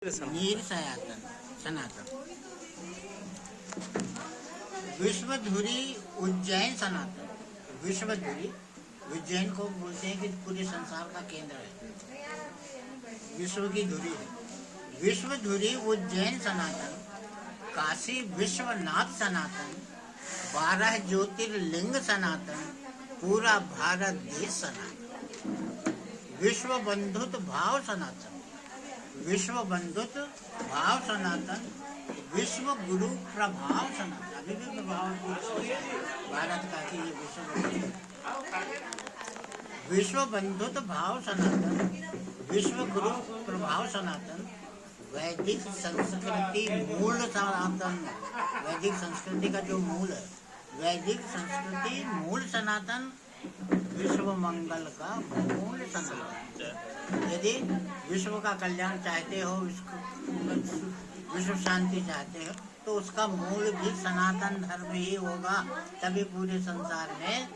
नीर सनातन सनातन विश्वधुरी उज्जैन सनातन। विश्वधुरी उज्जैन को बोलते हैं कि पूरे संसार का केंद्र है, विश्व की धुरी है। विश्वधुरी उज्जैन सनातन, काशी विश्वनाथ सनातन, 12 ज्योतिर्लिंग सनातन, पूरा भारत देश सनातन। विश्व बंधुत भाव सनातन, विश्व बंधुत भाव सनातन, विश्व गुरु प्रभाव सनातन। अभी भी प्रभाव भारत का कि ये विश्व बंधुत भाव सनातन, विश्व गुरु प्रभाव सनातन, वैदिक संस्कृति मूल सनातन। वैदिक संस्कृति का जो मूल है, वैदिक संस्कृति मूल सनातन, विश्व मंगल का मूल सनातन। यदि विश्व का कल्याण चाहते हो, विश्व शांति चाहते हो, तो उसका मूल भी सनातन धर्म ही होगा, तभी पूरे संसार में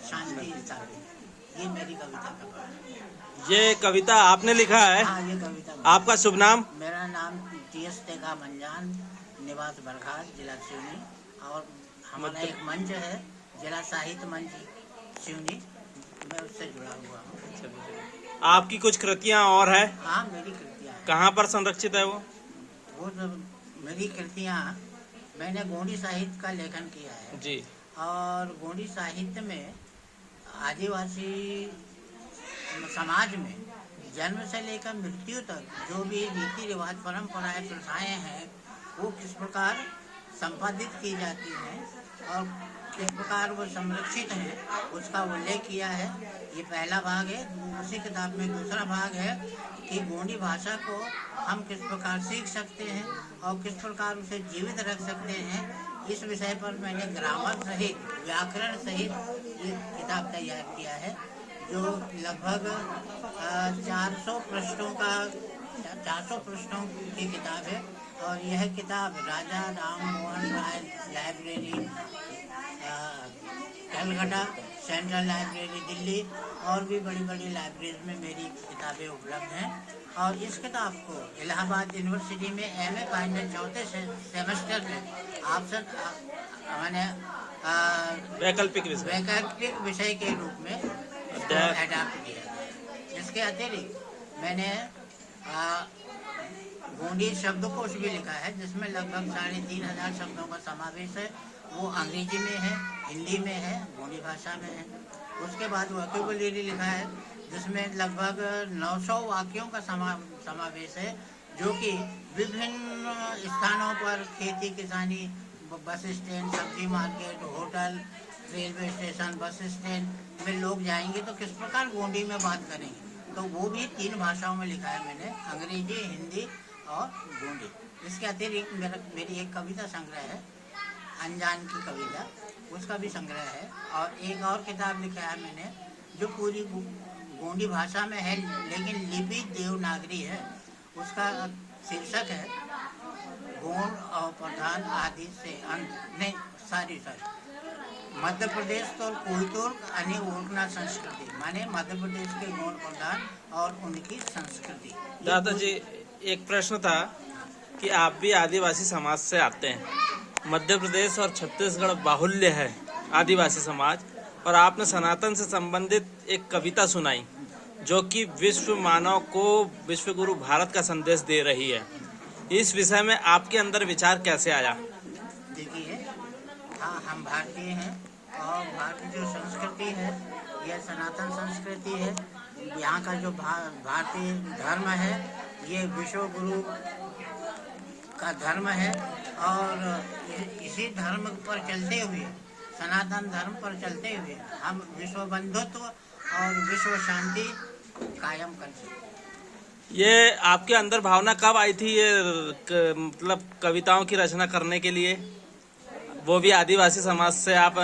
शांति स्थापित। ये मेरी कविता का पाठ है। ये कविता आपने लिखा है? हाँ, ये कविता। आपका शुभ नाम? मेरा नाम टी.एस. तेगा मंजान, निवास बरघाट, जिला सिवनी। और हमारा एक मंच है, जिला साहित्य मंच सिवनी, मैं उससे जुड़ा हुआ हूँ। आपकी कुछ कृतियाँ और है? हाँ, मेरी कृतियाँ हैं। कहाँ पर संरक्षित है वो? तो मेरी कृतियाँ, मैंने गोंडी साहित्य का लेखन किया है जी। और गोंडी साहित्य में आदिवासी समाज में जन्म से लेकर मृत्यु तक जो भी रीति रिवाज परंपराएं प्रथाएं हैं, वो किस प्रकार संपादित की जाती हैं और किस प्रकार वो संरक्षित हैं, उसका उल्लेख किया है। ये पहला भाग है। उसी किताब में दूसरा भाग है कि गोंडी भाषा को हम किस प्रकार सीख सकते हैं और किस प्रकार उसे जीवित रख सकते हैं। इस विषय पर मैंने ग्रामर सहित, व्याकरण सहित ये किताब तैयार किया है, जो लगभग 400 पृष्ठों की किताब है। और यह किताब Raja Ram Mohan Roy library Calcutta, central library Delhi और भी बड़ी बड़ी लाइब्रेरी में मेरी किताबें उपलब्ध हैं। और इस किताब को इलाहाबाद यूनिवर्सिटी में एमए फाइनल चौथे सेमेस्टर में ऑप्शन मैंने वैकल्पिक विषय के रूप में अडॉप्ट किया। इसके अतिरिक्त मैंने गोंडी शब्दकोश भी लिखा है, जिसमें लगभग 3500 शब्दों का समावेश है। वो अंग्रेजी में है, हिंदी में है, गोंडी भाषा में है। उसके बाद वोकैबुलरी लिखा है, जिसमें लगभग 900 वाक्यों का समावेश है, जो कि विभिन्न स्थानों पर खेती किसानी, बस स्टैंड, सब्जी market, hotel, railway station, bus stand में लोग जाएंगे तो किस प्रकार गोंडी में बात करेंगे, तो वो भी 3 भाषाओं में लिखा है मैंने, अंग्रेजी, हिंदी और गोंडी। इसके अतिरिक्त मेरी एक कविता संग्रह है, अनजान की कविता, उसका भी संग्रह है। और एक और किताब लिखा है मैंने, जो पूरी गोंडी भाषा में है लेकिन लिपि देवनागरी है। उसका शीर्षक है गोंड और प्रधान आदि से अंत नहीं सॉरी मध्य प्रदेश तो कोयतोर अन्य ओरकना संस्कृति, माने मध्य प्रदेश के गोंड प्रधान और उनकी संस्कृति। दादाजी, एक प्रश्न था कि आप भी आदिवासी समाज से आते हैं। मध्य प्रदेश और छत्तीसगढ़ बाहुल्य है आदिवासी समाज, और आपने सनातन से संबंधित एक कविता सुनाई जो कि विश्व मानव को विश्व गुरु भारत का संदेश दे रही है। इस विषय में आपके अंदर विचार कैसे आया? देखिए, हाँ, हम भारतीय हैं और भारतीय जो संस्कृति है, यह सनातन संस्कृति है। यहाँ का जो भारतीय धर्म है, ये विश्व गुरु का धर्म है। और इसी धर्म पर चलते हुए, सनातन धर्म पर चलते हुए, हम विश्व बंधुत्व और विश्व शांति कायम कर सकते। ये आपके अंदर भावना कब आई थी, ये मतलब कविताओं की रचना करने के लिए? वो भी आदिवासी समाज से, आप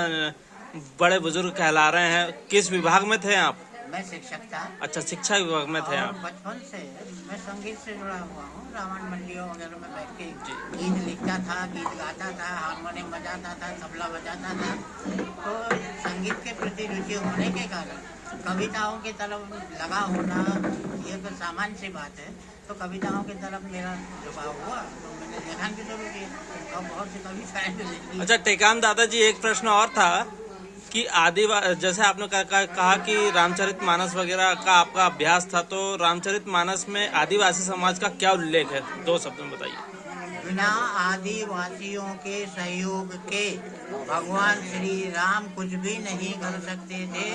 बड़े बुजुर्ग कहला रहे हैं। किस विभाग में थे आप? मैं शिक्षक था। अच्छा, शिक्षा विभाग में थे आप। बचपन से मैं संगीत से जुड़ा हुआ हूँ। रावण मंडियों वगैरह में बैठ के गीत लिखता था, गीत गाता था, हारमोनियम बजाता था, तबला बजाता था। तो संगीत के प्रति रुचि होने के कारण कविताओं की तरफ लगा होना, एक सामान्य सी बात है। तो कविताओं की तरफ मेरा झुकाव हुआ तो मैंने लेखन भी शुरू किया और बहुत सी कविताएं भी लिखी। अच्छा टेकाम दादाजी, एक प्रश्न और था कि जैसे आपने कहा कि रामचरितमानस वगैरह का आपका अभ्यास था, तो रामचरितमानस में आदिवासी समाज का क्या उल्लेख है? 2 शब्द में बताइए। बिना आदिवासियों के सहयोग के भगवान श्री राम कुछ भी नहीं कर सकते थे।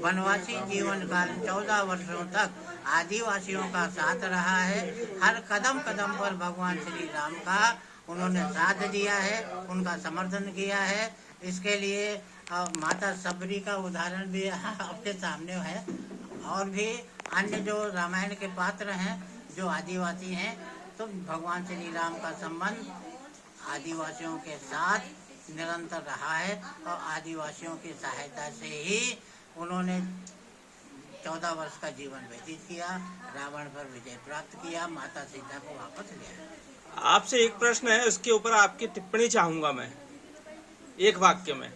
वनवासी जीवन काल 14 वर्षों तक आदिवासियों का साथ रहा है। हर कदम कदम पर भगवान श्री राम का उन्होंने साथ दिया है, उनका समर्थन किया है। इसके लिए माता सबरी का उदाहरण भी आपके सामने है। और भी अन्य जो रामायण के पात्र हैं जो आदिवासी हैं, तो भगवान श्री राम का संबंध आदिवासियों के साथ निरंतर रहा है और आदिवासियों की सहायता से ही उन्होंने 14 वर्ष का जीवन व्यतीत किया, रावण पर विजय प्राप्त किया, माता सीता को वापस ले आया। आपसे एक प्रश्न है, उसके ऊपर आपकी टिप्पणी चाहूंगा मैं एक वाक्य में।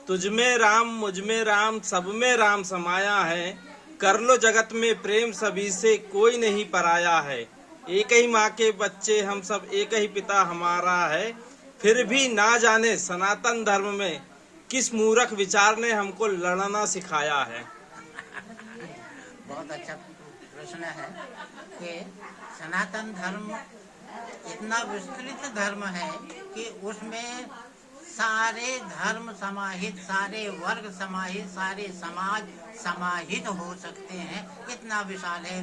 तुझ में राम, मुझ में राम, सब में राम समाया है। कर लो जगत में प्रेम, सभी से कोई नहीं पराया है। एक ही माँ के बच्चे हम सब, एक ही पिता हमारा है। फिर भी ना जाने सनातन धर्म में किस मूर्ख विचार ने हमको लड़ना सिखाया है। बहुत अच्छा प्रश्न है कि सनातन धर्म इतना विस्तृत धर्म है कि उसमें सारे धर्म समाहित, सारे वर्ग समाहित, सारे समाज समाहित हो सकते हैं। इतना विशाल है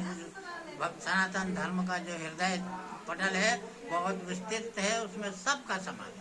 सनातन धर्म का जो हृदय पटल है, बहुत विस्तृत है, उसमें सबका समावेश